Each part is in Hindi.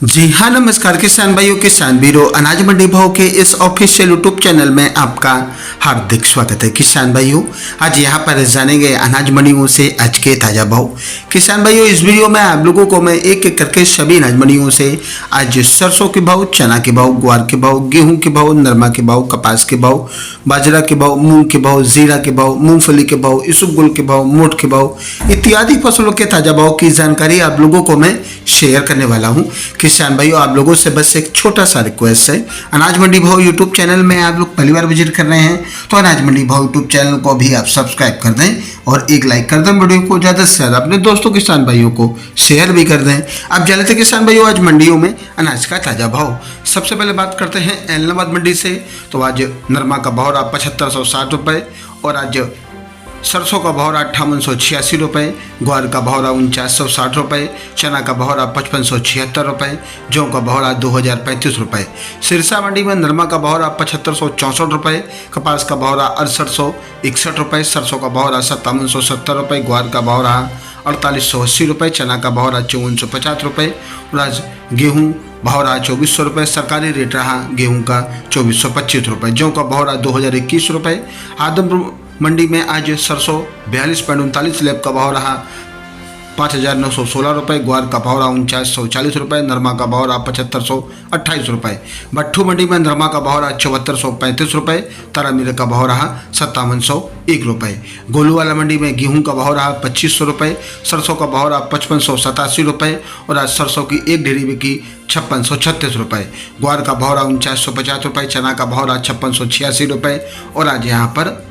जी हाँ, नमस्कार किसान भाइयों, किसान वीरों, अनाज मंडी भाव के इस ऑफिशियल यूट्यूब चैनल में आपका हार्दिक स्वागत है। किसान भाइयों, आज यहाँ पर जानेंगे अनाज मंडियों से आज के ताज़ा भाव। किसान भाइयों, इस वीडियो में आप लोगों को मैं एक एक करके सभी अनाज मंडियों से आज सरसों के भाव, चना के भाव, ग्वार के भाव, गेहूँ के भाव, नरमा के भाव, कपास के भाव, बाजरा के भाव, मूंग के भाव, जीरा के भाव, मूंगफली के भाव, इसबगोल के भाव, मोठ के भाव इत्यादि फसलों के ताज़ा भाव की जानकारी आप लोगों को मैं शेयर करने वाला हूँ। किसान भाइयों, आप लोगों से बस एक छोटा सा रिक्वेस्ट है, अनाज मंडी भाव यूट्यूब चैनल में आप लोग पहली बार विजिट कर रहे हैं तो अनाज मंडी भाव यूट्यूब चैनल को भी आप सब्सक्राइब कर दें और एक लाइक कर दें। वीडियो को ज़्यादा से ज़्यादा अपने दोस्तों किसान भाइयों को शेयर भी कर दें। अब चलते हैं किसान भाइयों आज मंडियों में अनाज का ताज़ा भाव। सबसे पहले बात करते हैं एलनाबाद मंडी से। तो आज नरमा का भाव रहा 7560 रुपये और आज सरसों का भाव रहा 5886 रुपये, ग्वार का भाव रहा 4960 रुपये, चना का भाव रहा 5576 रुपये, जौ का भाव रहा 2035 रुपये। सिरसा मंडी में नरमा का भाव रहा 7564 रुपये, कपास का भाव रहा 6861 रुपये, सरसों का भाव रहा 5770 रुपये, ग्वार का भाव रहा 4880 रुपये, चना का भाव रहा 5450 रुपये और आज गेहूँ भाव रहा 2400 रुपये। सरकारी रेट रहा गेहूँ का 2425 रुपये, जौ का भाव रहा 2021 रुपये। आदमपुर मंडी में आज सरसों 42.39 लैब का भाव रहा 5916 रुपये, ग्वार का भाव रहा 4940 रुपये, नरमा का भाव रहा 7528 रुपये। भट्ठू मंडी में नरमा का भाव रहा 7435 रुपये, तारामीरा का भाव रहा 5701 रुपये। गोलूवाला मंडी में गेहूं का भाव रहा 2500 रुपये, सरसों का भाव रहा 5587 रुपये और आज सरसों की एक ढेरी बिकी 5636 रुपये, ग्वार का भाव रहा 4950 रुपये, चना का भाव रहा 5686 रुपये और आज यहाँ पर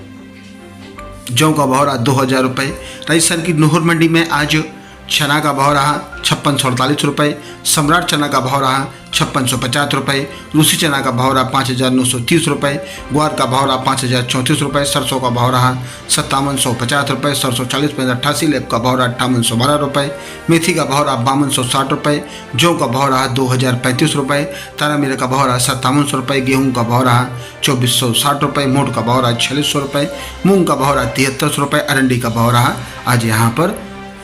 जौ का भाव रहा 2000 रुपये। राजस्थान की नूहर मंडी में आज चना का भाव रहा 5648 रुपये, सम्राट चना का भाव रहा 5650 रुपये, रूसी चना का भाव रहा 5930 रुपये, ग्वार का भाव रहा 5034 रुपये, सरसों का भाव रहा 5750 रुपये, सरसों 40.88 लैब का भाव रहा 5812 रुपये, मेथी का भाव रहा 5260 रुपये, जौ का भाव रहा 2035 रुपये, तारामीरा का भाव रहा 5700 रुपये, गेहूँ का भाव रहा 2460 रुपये, मोठ का भाव रहा 4600 रुपये, मूंग का भाव रहा 7300 रुपये, अरंडी का भाव रहा आज यहाँ पर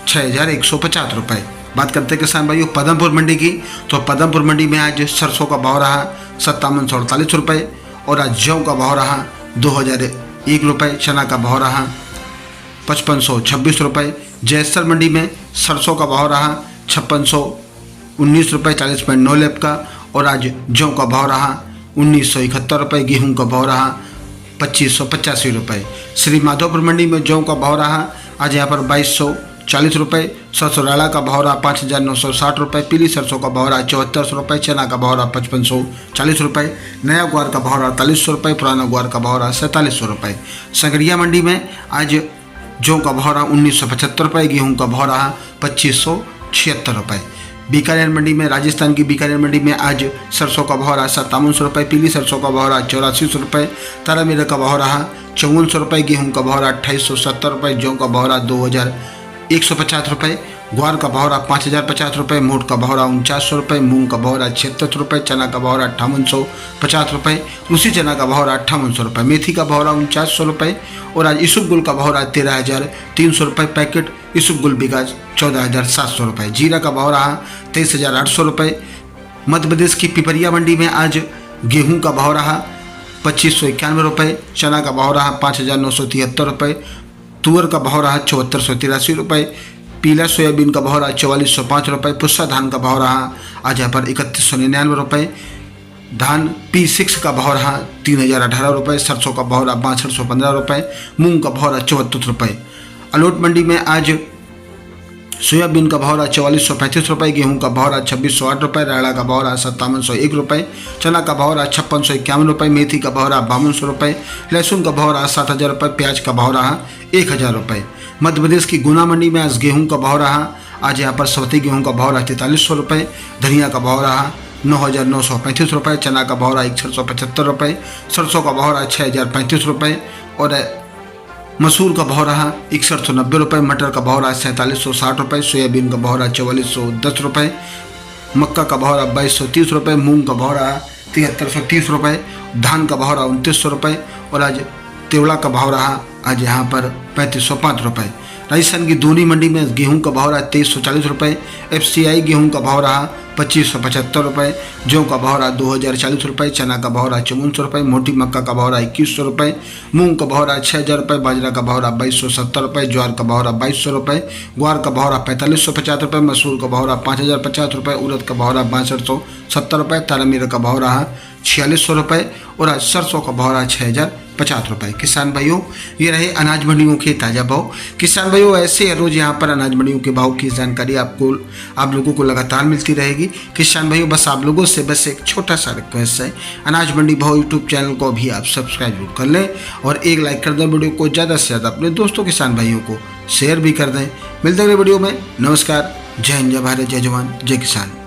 6150 रुपये। बात करते हैं किसान भाइयों पदमपुर मंडी की। तो पदमपुर मंडी में आज सरसों का भाव रहा 5748 रुपये और आज जौ का भाव रहा 2001 रुपये, चना का भाव रहा 5526 रुपये। जैसर मंडी में सरसों का भाव रहा 5619 रुपये 40.9 लैब का और आज जौ का भाव रहा 1971 रुपये, गेहूँ का भाव रहा 2585 रुपये। श्री माधोपुर मंडी में जौ का भाव रहा आज यहाँ पर 2240 रुपये, सरसों राला का भाव रहा 5960 रुपये, पीली सरसों का भाव रहा 7400 रुपये, चना का भाव रहा 5540 रुपये, नया ग्वार का भाव रहा 4300 रुपये, पुराना ग्वार का भाव रहा 4700 रुपये। संगरिया मंडी में आज जौ का भाव रहा 1975 रुपये, गेहूँ का भाव रहा 2576 रुपये। बीकानेर मंडी में राजस्थान की बीकानेर मंडी में आज सरसों का भाव रहा 5700 रुपये, पीली सरसों का भाव रहा 8400 रुपये, तारामीरा का भाव रहा 5400 रुपये, गेहूँ का भाव रहा 2870 रुपये, जौ का भाव रहा 2150 रुपये, ग्वार का भाव रहा 5050 रुपये, मोठ का भाव रहा 4900 रुपये, मूंग का भाव रहा 7600 रुपये, चना का भाव रहा 5850 रुपये, रूसी चना का भाव रहा 5800 रुपये, मेथी का भाव रहा 4900 रुपये और आज इसबगोल का भाव रहा 13300 रुपये पैकेट, इसबगोल बिका 14700 रुपये। जीरा का भाव रहा 23800 रुपये। मध्य प्रदेश की पिपरिया मंडी में आज गेहूँ का भाव रहा 2591 रुपये, चना का भाव रहा 5973 रुपये, तुअर का भाव रहा 7483 रुपये, पीला सोयाबीन का भाव रहा 4405 रुपये, पुस्सा धान का भाव रहा आज यहाँ पर 3199 रुपये, धान P6 का भाव रहा 3018 रुपये, सरसों का भाव रहा 6215 रुपये, मूंग का भाव रहा 74 रुपये। अलोट मंडी में आज सोयाबीन का भाव रहा 4435 रुपये, गेहूँ का भाव रहा 2608 रुपये, राड़ा का भाव रहा 5701 रुपये, चना का भाव रहा 5651 रुपये, मेथी का भाव रहा 5200 रुपये, लहसुन का भाव रहा 7000 रुपये, प्याज का भाव रहा 1000 रुपये। मध्य प्रदेश की गुना मंडी में आज गेहूँ का भाव रहा आज यहाँ पर सवती गेहूँ का भाव रहा 4300 रुपये, धनिया का भाव रहा 9935 रुपये, चना का भाव रहा 6175 रुपये, सरसों का भाव रहा 6035 रुपये और मसूर का भाव रहा 6190 रुपये, मटर का भाव रहा 4760 रुपये, सोयाबीन का भाव रहा 4410 रुपये, मक्का का भाव रहा 2230 रुपये, मूंग का भाव रहा 7330 रुपये, धान का भाव रहा 2900 रुपये और आज तेवड़ा का भाव रहा आज यहाँ पर 3505 रुपये। राजस्थान की दूनी मंडी में गेहूं का भाव रहा 2340 रुपये, FCI गेहूं का भाव रहा 2575 रुपये, जौ का भाव रहा 2040 रुपये, चना का भाव रहा 5400 रुपये, मोटी मक्का का भाव रहा 2100 रुपये, मूंग का भाव रहा 6000 रुपये, बाजरा का भाव रहा 2270 रुपये, ज्वार का भाव रहा 2200 रुपये, ग्वार का भाव रहा 4550 रुपये, मसूर का भाव रहा 5050 रुपये, उड़द का भाव रहा 6270 रुपये, तारामीरा का भाव रहा 4600 रुपये और आज सरसों का भाव रहा 6050 रुपये। किसान भाइयों, ये रहे अनाज मंडियों के ताज़ा भाव। किसान भाइयों, ऐसे रोज यहाँ पर अनाज मंडियों के भाव की जानकारी आप लोगों को लगातार मिलती रहेगी। किसान भाइयों, बस आप लोगों से बस एक छोटा सा रिक्वेस्ट है, अनाज मंडी भाव यूट्यूब चैनल को भी आप सब्सक्राइब जरूर कर लें और एक लाइक कर दें। वीडियो को ज़्यादा से ज़्यादा अपने दोस्तों किसान भाइयों को शेयर भी कर दें। मिलते अगले वीडियो में। नमस्कार, जय हिंद, जय भारत, जय जवान, जय किसान।